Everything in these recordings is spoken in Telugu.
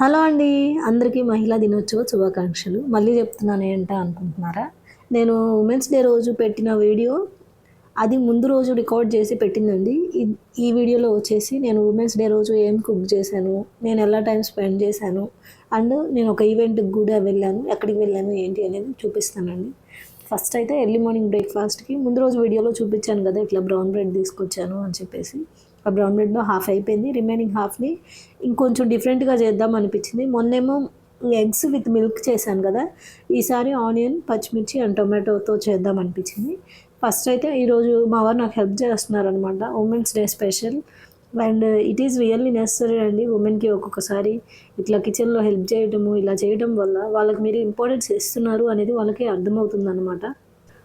హలో అండి. అందరికీ మహిళా దినోత్సవ శుభాకాంక్షలు. మళ్ళీ చెప్తున్నాను ఏంటా అనుకుంటున్నారా? నేను ఉమెన్స్ డే రోజు పెట్టిన వీడియో అది ముందు రోజు రికార్డ్ చేసి పెట్టిందండి. ఈ వీడియోలో వచ్చేసి నేను ఉమెన్స్ డే రోజు ఏం కుక్ చేశాను, నేను ఎలా టైం స్పెండ్ చేశాను, అండ్ నేను ఒక ఈవెంట్‌కి కూడా వెళ్ళాను. ఎక్కడికి వెళ్ళాను ఏంటి అనేది చూపిస్తానండి. ఫస్ట్ అయితే ఎర్లీ మార్నింగ్ బ్రేక్‌ఫాస్ట్‌కి ముందు రోజు వీడియోలో చూపించాను కదా! ఇట్లా బ్రౌన్ బ్రెడ్ తీసుకొచ్చాను అని చెప్పేసి. ఆ బ్రౌన్ బ్రెడ్‌లో హాఫ్ అయిపోయింది. రిమైనింగ్ హాఫ్‌ని ఇంకొంచెం డిఫరెంట్‌గా చేద్దాం అనిపించింది. మొన్నేమో ఎగ్స్ విత్ మిల్క్ చేశాను కదా! ఈసారి ఆనియన్, పచ్చిమిర్చి అండ్ టొమాటోతో చేద్దాం అనిపించింది. ఫస్ట్ అయితే ఈరోజు మా వారు నాకు హెల్ప్ చేస్తున్నారనమాట. Women's day special and it is really necessary అండి. ఉమెన్‌కి ఒక్కొక్కసారి ఇట్లా కిచెన్‌లో హెల్ప్ చేయడము, ఇలా చేయడం వల్ల వాళ్ళకి మీరు ఇంపార్టెన్స్ ఇస్తున్నారు అనేది వాళ్ళకి అర్థమవుతుందనమాట.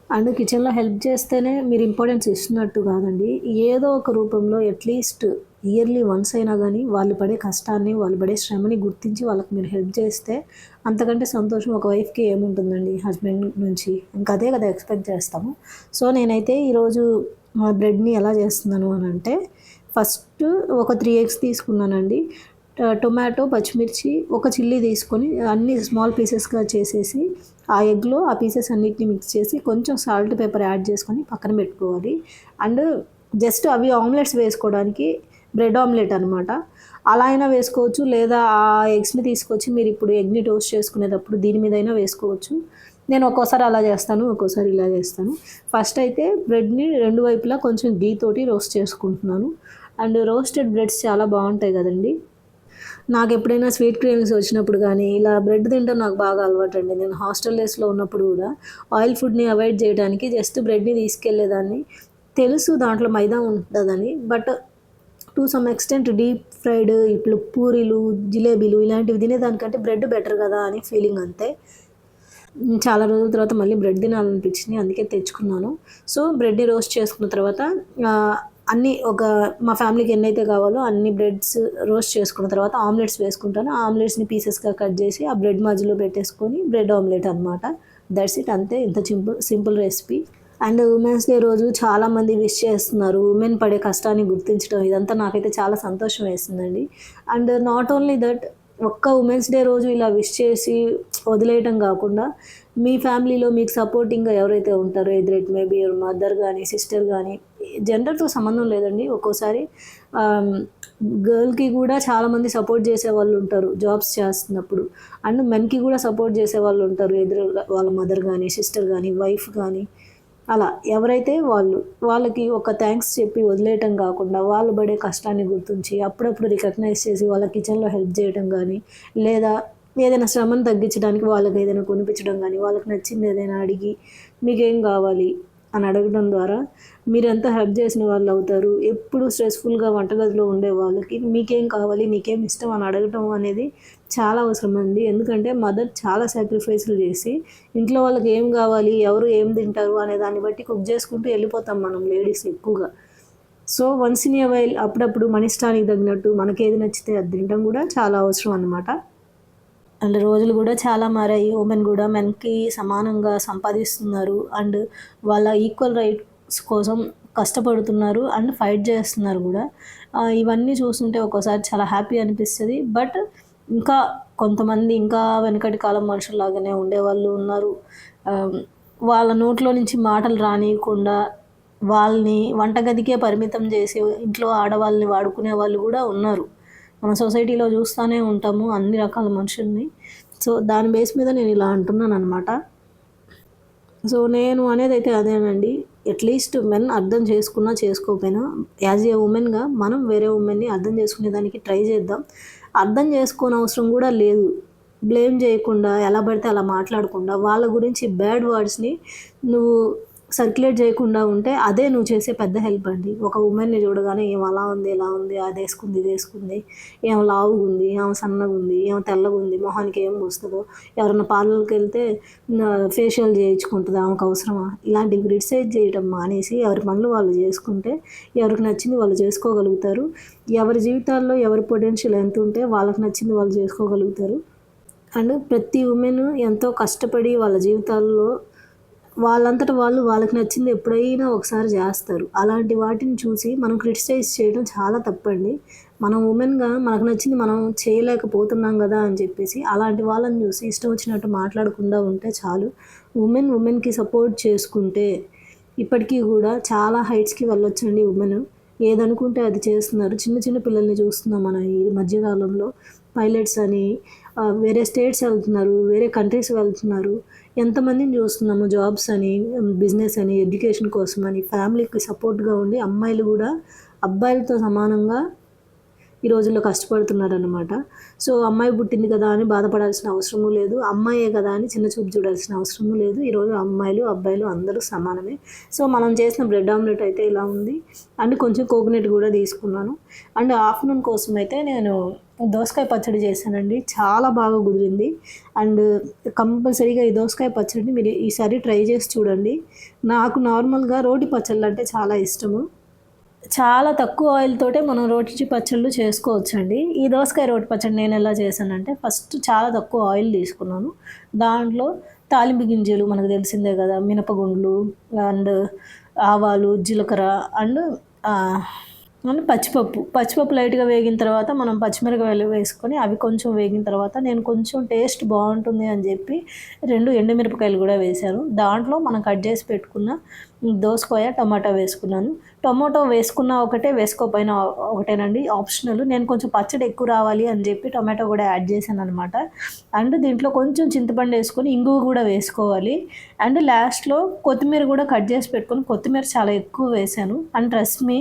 అండ్ కిచెన్లో హెల్ప్ చేస్తేనే మీరు ఇంపార్టెన్స్ ఇస్తున్నట్టు కాదండి. ఏదో ఒక రూపంలో అట్లీస్ట్ ఇయర్లీ వన్స్ అయినా కానీ వాళ్ళు పడే కష్టాన్ని, వాళ్ళు పడే శ్రమని గుర్తించి వాళ్ళకి మీరు హెల్ప్ చేస్తే అంతకంటే సంతోషం ఒక వైఫ్‌కి ఏముంటుందండి హస్బెండ్ నుంచి. ఇంకా అదే కదా ఎక్స్‌పెక్ట్ చేస్తాము. సో నేనైతే ఈరోజు బ్రెడ్‌ని ఎలా చేస్తున్నాను అనంటే ఫస్ట్ ఒక 3 ఎగ్స్ తీసుకున్నానండి. టొమాటో, పచ్చిమిర్చి, ఒక చిల్లీ తీసుకొని అన్నీ స్మాల్ పీసెస్‌గా చేసేసి ఆ ఎగ్‌లో ఆ పీసెస్ అన్నిటిని మిక్స్ చేసి కొంచెం సాల్ట్, పెప్పర్ యాడ్ చేసుకొని పక్కన పెట్టుకోవాలి. అండ్ జస్ట్ అవి ఆమ్లెట్స్ వేసుకోవడానికి బ్రెడ్ ఆమ్లెట్ అనమాట. అలా అయినా వేసుకోవచ్చు. లేదా ఆ ఎగ్స్‌ని తీసుకొచ్చి మీరు ఇప్పుడు ఎగ్‌ని టోస్ట్ చేసుకునేటప్పుడు దీని మీదైనా వేసుకోవచ్చు. నేను ఒక్కోసారి అలా చేస్తాను. ఒక్కోసారి ఇలా చేస్తాను. ఫస్ట్ అయితే బ్రెడ్‌ని 2 వైపులా కొంచెం ఘీ తోటి రోస్ట్ చేసుకుంటున్నాను. అండ్ రోస్టెడ్ బ్రెడ్స్ చాలా బావుంటాయి కదండీ! నాకెప్పుడైనా స్వీట్ క్రేవింగ్స్ వచ్చినప్పుడు కానీ, ఇలా బ్రెడ్ తినడం నాకు బాగా అలవాటండి. నేను హాస్టల్ డేస్‌లో ఉన్నప్పుడు కూడా ఆయిల్ ఫుడ్‌ని అవాయిడ్ చేయడానికి జస్ట్ బ్రెడ్‌ని తీసుకెళ్ళేదాన్ని. తెలుసు దాంట్లో మైదా ఉంటదని. But to some extent deep fried ఇప్పుడు పూరీలు, జిలేబీలు ఇలాంటివి తినేదానికంటే బ్రెడ్ బెటర్ కదా అని ఫీలింగ్ అంతే. చాలా రోజుల తర్వాత మళ్ళీ బ్రెడ్ తినాలనిపించింది. అందుకే తెచ్చుకున్నాను. సో, బ్రెడ్‌ని రోస్ట్ చేసుకున్న తర్వాత అన్నీ మా ఫ్యామిలీకి ఎన్నైతే కావాలో అన్ని బ్రెడ్స్ రోస్ట్ చేసుకున్న తర్వాత ఆమ్లెట్స్ వేసుకుంటాను. ఆ ఆమ్లెట్స్‌ని పీసెస్‌గా కట్ చేసి ఆ బ్రెడ్ మధ్యలో పెట్టేసుకొని బ్రెడ్ ఆమ్లెట్ అనమాట. దట్స్ ఇట్ అంతే. ఇంత simple recipe. And women's day రోజు చాలామంది విష్ చేస్తున్నారు. ఉమెన్ పడే కష్టాన్ని గుర్తించడం ఇదంతా నాకైతే చాలా సంతోషం వేసిందండి. అండ్ నాట్ ఓన్లీ దట్ ఒక్క ఉమెన్స్ డే రోజు ఇలా విష్ చేసి వదిలేయటం కాకుండా మీ ఫ్యామిలీలో మీకు సపోర్టింగ్‌గా ఎవరైతే ఉంటారో either it may be your mother గానీ, సిస్టర్ గానీ జెండర్‌తో సంబంధం లేదండి. ఒక్కోసారి ఆహ్, గర్ల్‌కి కూడా చాలామంది సపోర్ట్ చేసేవాళ్ళు ఉంటారు జాబ్స్ చేస్తున్నప్పుడు. అండ్ మెన్‌కి కూడా సపోర్ట్ చేసేవాళ్ళు ఉంటారు. ఎదురుగా వాళ్ళ మదర్ గానీ, సిస్టర్ గానీ, వైఫ్ గానీ అలా ఎవరైతే వాళ్ళకి ఒక థ్యాంక్స్ చెప్పి వదిలేయటం కాకుండా వాళ్ళు పడే కష్టాన్ని గుర్తించి అప్పుడప్పుడు రికగ్నైజ్ చేసి వాళ్ళ కిచెన్లో హెల్ప్ చేయడం కానీ లేదా ఏదైనా శ్రమను తగ్గించడానికి వాళ్ళకి ఏదైనా కొనిపించడం కానీ వాళ్ళకి నచ్చింది ఏదైనా అడిగి మీకేం కావాలి అని అడగడం ద్వారా మీరెంత హెల్ప్ చేసిన వాళ్ళు అవుతారు. ఎప్పుడు స్ట్రెస్ఫుల్గా వంటగదిలో ఉండే వాళ్ళకి మీకేం కావాలి, నీకేం ఇష్టం అని అడగటం అనేది చాలా అవసరం అండి. ఎందుకంటే మదర్ చాలా సాక్రిఫైస్‌లు చేసి ఇంట్లో వాళ్ళకి ఏం కావాలి, ఎవరు ఏం తింటారు అనే దాన్ని బట్టి కుక్ చేసుకుంటూ వెళ్ళిపోతాం మనం లేడీస్ ఎక్కువగా. So, once in a while అప్పుడప్పుడు మన ఇష్టానికి తగినట్టు మనకేది నచ్చితే అది తినడం కూడా చాలా అవసరం అన్నమాట. అండ్ రోజులు కూడా చాలా మారాయి. ఉమెన్ కూడా మెన్‌కి సమానంగా సంపాదిస్తున్నారు. అండ్ వాళ్ళ ఈక్వల్ రైట్స్ కోసం కష్టపడుతున్నారు అండ్ ఫైట్ చేస్తున్నారు కూడా. ఇవన్నీ చూస్తుంటే ఒక్కోసారి చాలా హ్యాపీ అనిపిస్తది. బట్ ఇంకా కొంతమంది ఇంకా వెనకటి కాలం మనుషుల్లాగానే ఉండేవాళ్ళు ఉన్నారు. ఆహ్, వాళ్ళ నోట్లో నుంచి మాటలు రానీయకుండా వాళ్ళని వంటగదికే పరిమితం చేసి ఇంట్లో ఆడవాళ్ళని వాడుకునే వాళ్ళు కూడా ఉన్నారు. మన సొసైటీలో చూస్తూనే ఉంటాము అన్ని రకాల మనుషుల్ని. సో, దాని బేస్ మీద నేను ఇలా అంటున్నాననమాట. సో, నేను అనేదైతే అదేనండి. అట్‌లీస్ట్ మెన్ అర్థం చేసుకున్నా, చేసుకోకపోయినా యాస్ ఎ వుమెన్‌గా మనం వేరే వుమెన్‌ని అర్థం చేసుకునేదానికి ట్రై చేద్దాం. అర్థం చేసుకోనవసరం కూడా లేదు. బ్లేమ్ చేయకుండా, ఎలా పడితే అలా మాట్లాడకుండా, వాళ్ళ గురించి బ్యాడ్ వర్డ్స్‌ని నువ్వు సర్క్యులేట్ చేయకుండా ఉంటే అదే నువ్వు చేసే పెద్ద హెల్ప్ అండి. ఒక వుమెన్‌ని చూడగానే ఈమె అలా ఉంది, ఇలా ఉంది, అదేసుకుంది, ఇదేసుకుంది, ఈమె లావుగుంది, ఆమె సన్నగుంది, ఈమె తెల్లగుంది, మొహానికి ఏం పూస్తదో, ఎవరైనా పార్లర్‌కెళ్తే ఫేషియల్ చేయించుకుంటదా ఆమెకు అవసరమా? ఇలాంటివి క్రిటిసైజ్ చేయటం మానేసి ఎవరి పనులు వాళ్ళు చేసుకుంటే ఎవరికి నచ్చింది వాళ్ళు చేసుకోగలుగుతారు. ఎవరి జీవితాల్లో ఎవరి పొటెన్షియల్ ఎంతుంటే వాళ్ళకి నచ్చింది వాళ్ళు చేసుకోగలుగుతారు. అండ్ ప్రతి వుమెన్ ఎంతో కష్టపడి వాళ్ళ జీవితాల్లో వాళ్ళంతట వాళ్ళు వాళ్ళకి నచ్చింది ఎప్పుడైనా ఒకసారి జేస్తారు. అలాంటి వాటిని చూసి మనం క్రిటిసైజ్ చేయడం చాలా తప్పండి. మనం ఉమెన్గా మనకు నచ్చింది మనం చేయలేకపోతున్నాం కదా అని చెప్పేసి అలాంటి వాళ్ళని చూసి ఇష్టం వచ్చినట్టు మాట్లాడకుండా ఉంటే చాలు. ఉమెన్కి సపోర్ట్ చేసుకుంటే ఇప్పటికీ కూడా చాలా హైట్స్కి వెళ్ళొచ్చండి ఉమెన్. ఏదనుకుంటే అది చేస్తున్నారు. చిన్న చిన్న పిల్లల్ని చూస్తున్నాం మనం ఈ మధ్యకాలంలో. పైలట్స్ అని వేరే స్టేట్స్ వెళ్తున్నారు, వేరే కంట్రీస్ వెళ్తున్నారు. ఎంతమందిని చూస్తున్నాము జాబ్స్ అని, బిజినెస్ అని, ఎడ్యుకేషన్ కోసం అని ఫ్యామిలీకి సపోర్ట్గా ఉండి అమ్మాయిలు కూడా అబ్బాయిలతో సమానంగా ఈ రోజుల్లో కష్టపడుతున్నారనమాట. సో అమ్మాయి పుట్టింది కదా అని బాధపడాల్సిన అవసరము లేదు, అమ్మాయే కదా అని చిన్న చూపు చూడాల్సిన అవసరము లేదు. ఈరోజు అమ్మాయిలు అబ్బాయిలు అందరూ సమానమే. సో మనం చేసిన బ్రెడ్ ఆమ్లెట్ అయితే ఇలా ఉంది. అండ్ కొంచెం కోకోనట్ కూడా తీసుకున్నాను. అండ్ ఆఫ్టర్నూన్ కోసం అయితే నేను దోసకాయ పచ్చడి చేశానండి. చాలా బాగా కుదిరింది. అండ్ కంపల్సరీగా ఈ దోసకాయ పచ్చడిని మీరు ఈసారి ట్రై చేసి చూడండి. నాకు నార్మల్గా రోటి పచ్చళ్ళు అంటే చాలా ఇష్టము. చాలా తక్కువ ఆయిల్ తోటే మనం రోటి పచ్చళ్ళు చేసుకోవచ్చండి. ఈ దోసకాయ రోటి పచ్చడి నేను ఎలా చేశానంటే ఫస్ట్ చాలా తక్కువ ఆయిల్ తీసుకున్నాను. దాంట్లో తాలింపు గింజలు మనకు తెలిసిందే కదా, మినపగుండ్లు అండ్ ఆవాలు, జీలకర్ర అండ్ పచ్చిపప్పు లైట్గా వేగిన తర్వాత మనం పచ్చిమిరపకాయలు వేసుకొని అవి కొంచెం వేగిన తర్వాత నేను కొంచెం టేస్ట్ బాగుంటుంది అని చెప్పి 2 ఎండుమిరపకాయలు కూడా వేశాను. దాంట్లో మనం కట్ చేసి పెట్టుకున్న దోసకాయ, టమాటా వేసుకున్నాను. టొమాటో వేసుకున్న ఒకటే, వేసుకోపోయినా ఒకటేనండి, ఆప్షనల్. నేను కొంచెం పచ్చడి ఎక్కువ రావాలి అని చెప్పి టొమాటో కూడా యాడ్ చేశాను అనమాట. అండ్ దీంట్లో కొంచెం చింతపండు వేసుకొని ఇంగువ కూడా వేసుకోవాలి. అండ్ లాస్ట్లో కొత్తిమీర కూడా కట్ చేసి పెట్టుకొని, కొత్తిమీర చాలా ఎక్కువ వేశాను. అండ్ ట్రస్ట్ మీ,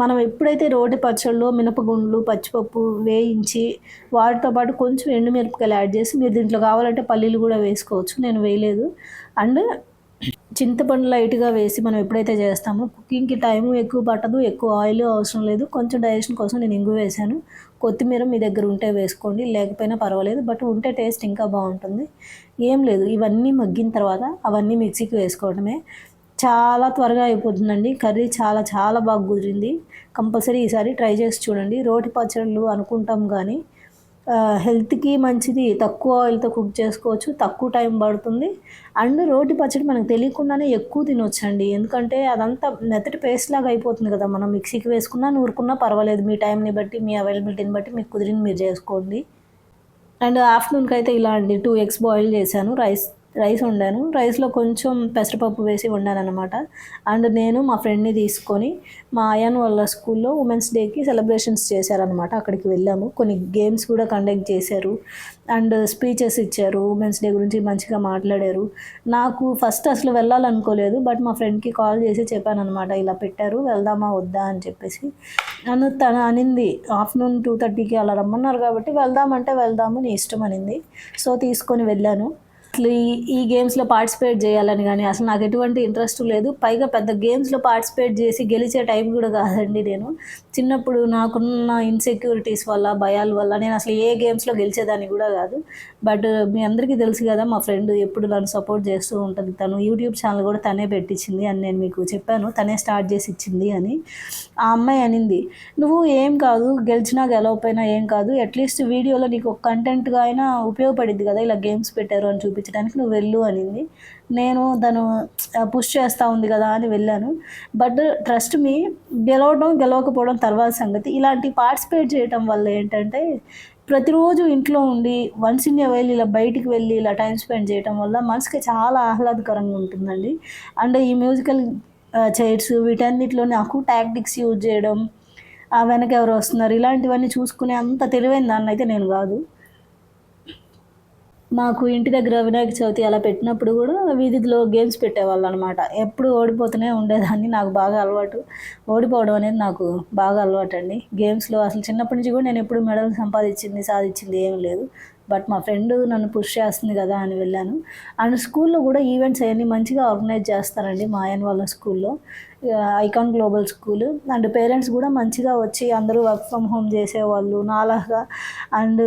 మనం ఎప్పుడైతే రోటి పచ్చళ్ళు మినపగుండ్లు, పచ్చిపప్పు వేయించి వాటితో పాటు కొంచెం ఎండుమిరపకాయలు యాడ్ చేసి, మీరు దీంట్లో కావాలంటే పల్లీలు కూడా వేసుకోవచ్చు, నేను వేయలేదు. అండ్ చింతపండు లైట్గా వేసి మనం ఎప్పుడైతే చేస్తామో కుకింగ్కి టైము ఎక్కువ పట్టదు, ఎక్కువ ఆయిల్ అవసరం లేదు. కొంచెం డైజెషన్ కోసం నేను ఇంగువ వేశాను. కొత్తిమీర మీ దగ్గర ఉంటే వేసుకోండి, లేకపోయినా పర్వాలేదు, బట్ ఉంటే టేస్ట్ ఇంకా బాగుంటుంది. ఏం లేదు, ఇవన్నీ మగ్గిన తర్వాత అవన్నీ మిక్సీకి వేసుకోవడమే. చాలా త్వరగా అయిపోతుందండి కర్రీ. చాలా చాలా బాగా కుదిరింది. కంపల్సరీ ఈసారి ట్రై చేసి చూడండి. రోటి పచ్చళ్ళు అనుకుంటాం కానీ హెల్త్కి మంచిది, తక్కువ ఆయిల్తో కుక్ చేసుకోవచ్చు, తక్కువ టైం పడుతుంది. అండ్ రోటి పచ్చడి మనకు తెలియకుండానే ఎక్కువ తినొచ్చండి. ఎందుకంటే అదంతా మెత్తటి పేస్ట్ లాగా అయిపోతుంది కదా. మనం మిక్సీకి వేసుకున్నా నూరుకున్నా పర్వాలేదు, మీ టైంని బట్టి, మీ అవైలబిలిటీని బట్టి మీకు కుదిరింది మీరు చేసుకోండి. అండ్ ఆఫ్టర్నూన్కి అయితే ఇలా అండి 2 ఎగ్స్ బాయిల్ చేశాను. రైస్ వండాను. రైస్లో కొంచెం పెసరపప్పు వేసి వండాను అనమాట. అండ్ నేను మా ఫ్రెండ్ని తీసుకొని మా అయాన్ వాళ్ళ స్కూల్లో ఉమెన్స్ డేకి సెలబ్రేషన్స్ చేశారనమాట. అక్కడికి వెళ్ళాము. కొన్ని గేమ్స్ కూడా కండక్ట్ చేశారు అండ్ స్పీచెస్ ఇచ్చారు. ఉమెన్స్ డే గురించి మంచిగా మాట్లాడారు. నాకు ఫస్ట్ అసలు వెళ్ళాలనుకోలేదు, బట్ మా ఫ్రెండ్కి కాల్ చేసి చెప్పాను అనమాట, ఇలా పెట్టారు వెళ్దామా వద్దా అని చెప్పేసి. నన్ను తను అనింది ఆఫ్టర్నూన్ 2:30కి అలా రమ్మన్నారు కాబట్టి వెళ్దామంటే వెళ్దాము, నీ ఇష్టం అనింది. సో తీసుకొని వెళ్ళాను. అసలు ఈ గేమ్స్లో పార్టిసిపేట్ చేయాలని కానీ అసలు నాకు ఎటువంటి ఇంట్రెస్ట్ లేదు. పైగా పెద్ద గేమ్స్లో పార్టిసిపేట్ చేసి గెలిచే టైప్ కూడా కాదండి నేను. చిన్నప్పుడు నాకున్న ఇన్సెక్యూరిటీస్ వల్ల, భయాల వల్ల నేను అసలు ఏ గేమ్స్లో గెలిచేదాన్ని కూడా కాదు. బట్ మీ అందరికీ తెలుసు కదా, మా ఫ్రెండ్ ఎప్పుడు నన్ను సపోర్ట్ చేస్తూ ఉంటుంది. తను యూట్యూబ్ ఛానల్ కూడా తనే పెట్టించింది అని నేను మీకు చెప్పాను, తనే స్టార్ట్ చేసి ఇచ్చింది అని. ఆ అమ్మాయి అనింది, నువ్వు ఏం కాదు, గెలిచినా గెలవకపోయినా ఏం కాదు, అట్లీస్ట్ వీడియోలో నీకు ఒక కంటెంట్గా అయినా ఉపయోగపడింది కదా ఇలా గేమ్స్ పెట్టారు అని చూపించడానికి, నువ్వు వెళ్ళు అనింది. నేను తను పుష్ చేస్తూ ఉంది కదా అని వెళ్ళాను. బట్ ట్రస్ట్ మీ, గెలవకపోవడం తర్వాత సంగతి. ఇలాంటి పార్టిసిపేట్ చేయటం వల్ల ఏంటంటే ప్రతిరోజు ఇంట్లో ఉండి వన్స్ ఇన్ ఎ వైల్ ఇలా బయటికి వెళ్ళి ఇలా టైం స్పెండ్ చేయటం వల్ల మనసుకి చాలా ఆహ్లాదకరంగా ఉంటుందండి. అండ్ ఈ మ్యూజికల్ చైర్స్ వీటన్నిటిలో నాకు టాక్టిక్స్ యూజ్ చేయడం, వెనక ఎవరు వస్తున్నారు, ఇలాంటివన్నీ చూసుకునే అంత తెలివైన దాన్ని అయితే నేను కాదు. మాకు ఇంటి దగ్గర వినాయక చవితి అలా పెట్టినప్పుడు కూడా వీధిలో గేమ్స్ పెట్టేవాళ్ళు అనమాట. ఎప్పుడు ఓడిపోతూనే ఉండేదాన్ని. నాకు బాగా అలవాటు, ఓడిపోవడం అనేది నాకు బాగా అలవాటు అండి. గేమ్స్లో అసలు చిన్నప్పటి నుంచి కూడా నేను ఎప్పుడు మెడల్ సాధించింది ఏమీ లేదు. బట్ మా ఫ్రెండ్ నన్ను పుష్ చేస్తుంది కదా అని వెళ్ళాను. అండ్ స్కూల్లో కూడా ఈవెంట్స్ అవన్నీ మంచిగా ఆర్గనైజ్ చేస్తారండి మా ఆయన వాళ్ళ స్కూల్లో. Icon global school. And parents కూడా మంచిగా వచ్చి అందరూ వర్క్ ఫ్రమ్ హోమ్ చేసేవాళ్ళు నాలాగా. అండ్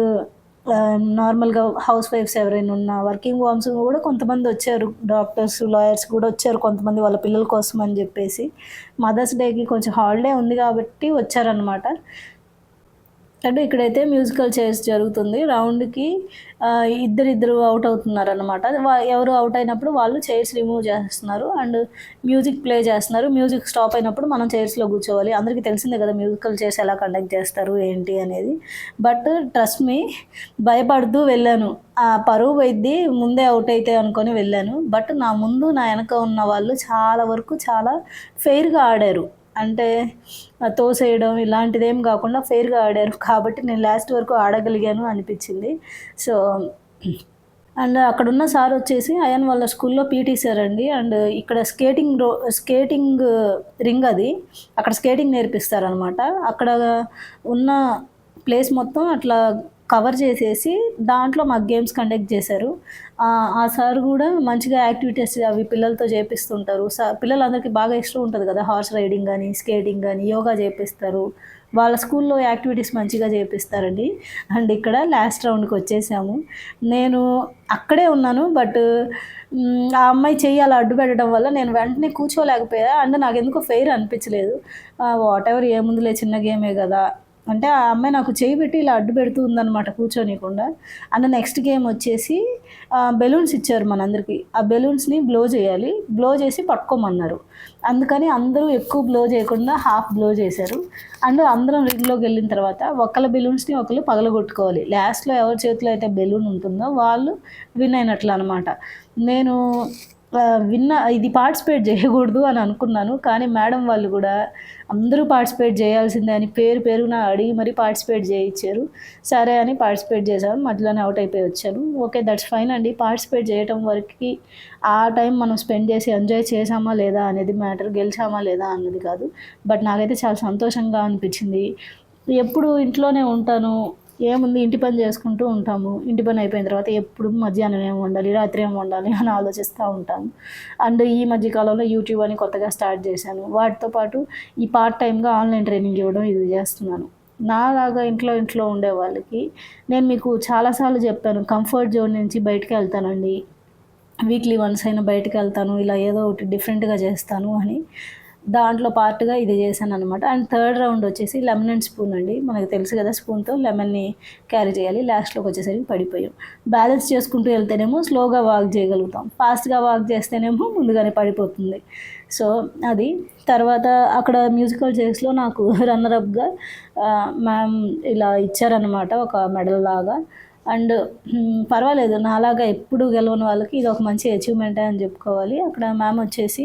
నార్మల్గా హౌస్ వైఫ్స్ ఎవరైనా ఉన్నా, వర్కింగ్ ఉమెన్స్ కూడా కొంతమంది వచ్చారు. డాక్టర్స్, లాయర్స్ కూడా వచ్చారు కొంతమంది వాళ్ళ పిల్లల కోసం అని చెప్పేసి. మదర్స్ డేకి కొంచెం హాలిడే ఉంది కాబట్టి వచ్చారనమాట. అంటే ఇక్కడైతే మ్యూజికల్ చైర్స్ జరుగుతుంది. రౌండ్‌కి ఇద్దరిద్దరు ఔట్ అవుతున్నారనమాట. ఎవరు ఔట్ అయినప్పుడు వాళ్ళు చైర్స్ రిమూవ్ చేసేస్తున్నారు. అండ్ మ్యూజిక్ ప్లే చేస్తున్నారు. మ్యూజిక్ స్టాప్ అయినప్పుడు మనం చైర్స్‌లో కూర్చోవాలి. అందరికీ తెలిసిందే కదా మ్యూజికల్ చైర్స్ ఎలా కండక్ట్ చేస్తారు ఏంటి అనేది. బట్ ట్రస్ట్ మీ, భయపడుతూ వెళ్ళాను. పరువు పోయిద్ది ముందే ఔట్ అయితే అనుకోని వెళ్ళాను. బట్ నా ముందు, నా వెనక ఉన్న వాళ్ళు చాలా వరకు చాలా ఫెయిర్‌గా ఆడారు. అంటే తోసేయడం ఇలాంటిదేం కాకుండా ఫెయిర్‌గా ఆడారు. కాబట్టి నేను లాస్ట్ వరకు ఆడగలిగాను అనిపించింది. సో, అండ్ అక్కడున్న సార్ వచ్చేసి అయాన్ వాళ్ళ స్కూల్లో పీటీ సార్ అండి. అండ్ ఇక్కడ స్కేటింగ్ రింగ్ అది. అక్కడ స్కేటింగ్ నేర్పిస్తారనమాట. అక్కడ ఉన్న ప్లేస్ మొత్తం అట్లా కవర్ చేసేసి దాంట్లో మాకు గేమ్స్ కండక్ట్ చేశారు. ఆ సార్ కూడా మంచిగా యాక్టివిటీస్ అవి పిల్లలతో చేపిస్తుంటారు. పిల్లలందరికీ బాగా ఇష్టం ఉంటుంది కదా! హార్స్ రైడింగ్ గానీ, స్కేటింగ్ గానీ, యోగా చేపిస్తారు. వాళ్ళ స్కూల్లో యాక్టివిటీస్ మంచిగా చేపిస్తారండి. అండ్ ఇక్కడ లాస్ట్ రౌండ్‌కి వచ్చేసాము. నేను అక్కడే ఉన్నాను. బట్ ఆ అమ్మాయి చెయ్యి అలా అడ్డు పెట్టడం వల్ల నేను వెంటనే కూర్చోలేకపోయా. అండ్ నాకెందుకో ఫెయిర్ అనిపించలేదు. వాటెవర్ ఏముందిలే చిన్న గేమే గదా! అంటే ఆ అమ్మాయి నాకు చెయ్యి పెట్టి ఇలా అడ్డు పెడుతూ ఉందనమాట కూర్చోనీయకుండా. అండ్ నెక్స్ట్ గేమ్ వచ్చేసి బెలూన్స్ ఇచ్చారు మనందరికీ. ఆ బెలూన్స్‌ని బ్లో చేయాలి. బ్లో చేసి పట్టుకోమన్నారు. అందుకని అందరూ ఎక్కువ బ్లో చేయకుండా హాఫ్ బ్లో చేశారు. అండ్ అందరం రింగ్‌లోకి వెళ్ళిన తర్వాత ఒకళ్ళ బెలూన్స్‌ని ఒకళ్ళు పగలగొట్టుకోవాలి. లాస్ట్‌లో ఎవరి చేతిలో అయితే బెలూన్ ఉంటుందో వాళ్ళు విన్ అయినట్లు అనమాట. నేను ఇది పార్టిసిపేట్ చేయకూడదు అని అనుకున్నాను. కానీ మేడం వాళ్ళు కూడా అందరూ పార్టిసిపేట్ చేయాల్సిందే అని పేరున అడిగి మరీ పార్టిసిపేట్ చేయించారు. సరే అని పార్టిసిపేట్ చేశాను. మధ్యలోనే ఔట్ అయిపోయి వచ్చాను. ఓకే, దట్స్ ఫైన్ అండి. పార్టిసిపేట్ చేయటం వరకి ఆ టైం మనం స్పెండ్ చేసి ఎంజాయ్ చేశామా లేదా అనేది మ్యాటర్. గెలిచామా లేదా అన్నది కాదు. బట్ నాకైతే చాలా సంతోషంగా అనిపించింది. ఎప్పుడు ఇంట్లోనే ఉంటాను. ఏముంది ఇంటి పని చేసుకుంటూ ఉంటాము. ఇంటి పని అయిపోయిన తర్వాత ఎప్పుడు మధ్యాహ్నం ఏం వండాలి, రాత్రి ఏం వండాలి అని ఆలోచిస్తూ ఉంటాను. అండ్ ఈ మధ్య కాలంలో యూట్యూబ్ అని కొత్తగా స్టార్ట్ చేశాను. వాటితో పాటు ఈ పార్ట్ టైమ్‌గా ఆన్‌లైన్ ట్రైనింగ్ ఇవ్వడం ఇది చేస్తున్నాను. నాలాగా ఇంట్లో ఉండే వాళ్ళకి నేను మీకు చాలా సార్లు చెప్పాను, కంఫర్ట్ జోన్ నుంచి బయటికెళ్తానండి. వీక్లీ వన్స్ అయినా బయటికెళ్తాను. ఇలా ఏదో ఒకటి డిఫరెంట్‌గా చేస్తాను అని. దాంట్లో పార్ట్‌గా ఇది చేశాననమాట. అండ్ థర్డ్ రౌండ్ వచ్చేసి లెమన్ అండ్ స్పూన్ అండి. మనకు తెలుసు కదా! స్పూన్‌తో లెమన్‌ని క్యారీ చేయాలి. లాస్ట్‌లోకి వచ్చేసరికి పడిపోయాం. బ్యాలెన్స్ చేసుకుంటూ వెళ్తేనేమో స్లోగా వాక్ చేయగలుగుతాం. ఫాస్ట్‌గా వాక్ చేస్తేనేమో ముందుగానే పడిపోతుంది. సో, అది. తర్వాత అక్కడ మ్యూజికల్ చైర్స్‌లో నాకు రన్నర్ అప్‌గా మ్యామ్ ఇలా ఇచ్చారనమాట ఒక మెడల్ లాగా. అండ్ పర్వాలేదు, నాలాగా ఎప్పుడు గెలవని వాళ్ళకి ఇది ఒక మంచి అచీవ్‌మెంటే అని చెప్పుకోవాలి. అక్కడ మ్యామ్ వచ్చేసి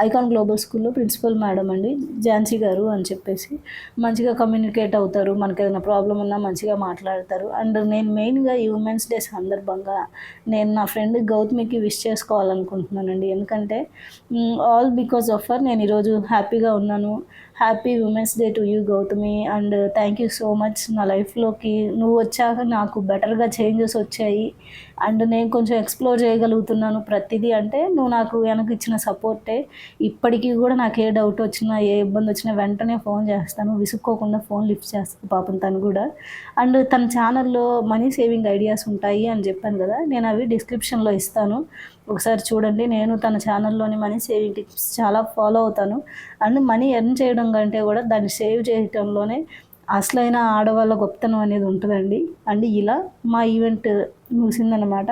ఐకాన్ గ్లోబల్ స్కూల్‌లో ప్రిన్సిపల్ మేడం అండి, ఝాన్సీ గారు అని చెప్పేసి. మంచిగా కమ్యూనికేట్ అవుతారు. మనకేదైనా ప్రాబ్లమ్ ఉన్నా మంచిగా మాట్లాడతారు. అండ్ నేను మెయిన్‌గా ఈ ఉమెన్స్ డే సందర్భంగా నేను నా ఫ్రెండ్ గౌతమికి విష్ చేసుకోవాలనుకుంటున్నానండి. ఎందుకంటే ఆల్ బికాస్ ఆఫ్ హర్ నేను ఈరోజు హ్యాపీగా ఉన్నాను. Happy women's day to you Gautami. And thank you so much. నా లైఫ్లోకి నువ్వు వచ్చాక నాకు బెటర్గా చేంజెస్ వచ్చాయి. అండ్ నేను కొంచెం ఎక్స్ప్లోర్ చేయగలుగుతున్నాను ప్రతిదీ. అంటే నువ్వు నాకు వెనక ఇచ్చిన సపోర్టే. ఇప్పటికీ కూడా నాకు ఏ డౌట్ వచ్చినా, ఏ ఇబ్బంది వచ్చినా వెంటనే ఫోన్ చేస్తాను. విసుక్కోకుండా ఫోన్ లిఫ్ట్ చేస్తాను పాపం తను కూడా. అండ్ తన ఛానల్లో మనీ సేవింగ్ ఐడియాస్ ఉంటాయి అని చెప్పాను కదా, నేను అవి డిస్క్రిప్షన్లో ఇస్తాను. ఒకసారి చూడండి. నేను తన ఛానల్లోని మనీ సేవింగ్ టిప్స్ చాలా ఫాలో అవుతాను. అండ్ మనీ ఎర్న్ చేయడం కంటే కూడా దాన్ని సేవ్ చేయటంలోనే అసలైన ఆడవాళ్ళ గొప్పతనం అనేది ఉంటుందండి. అండ్ ఇలా మా ఈవెంట్ ముగిసిందనమాట.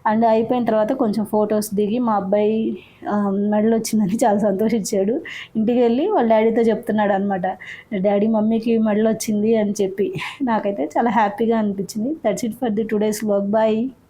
అండ్ అయిపోయిన తర్వాత కొంచెం ఫొటోస్ దిగి మా అబ్బాయి మెడల్ వచ్చిందని చాలా సంతోషించాడు. ఇంటికి వెళ్ళి వాళ్ళ డాడీతో చెప్తున్నాడు అనమాట, డాడీ మమ్మీకి మెడల్ వచ్చింది అని చెప్పి. నాకైతే చాలా హ్యాపీగా అనిపించింది. That's it for the today's vlog. Bye.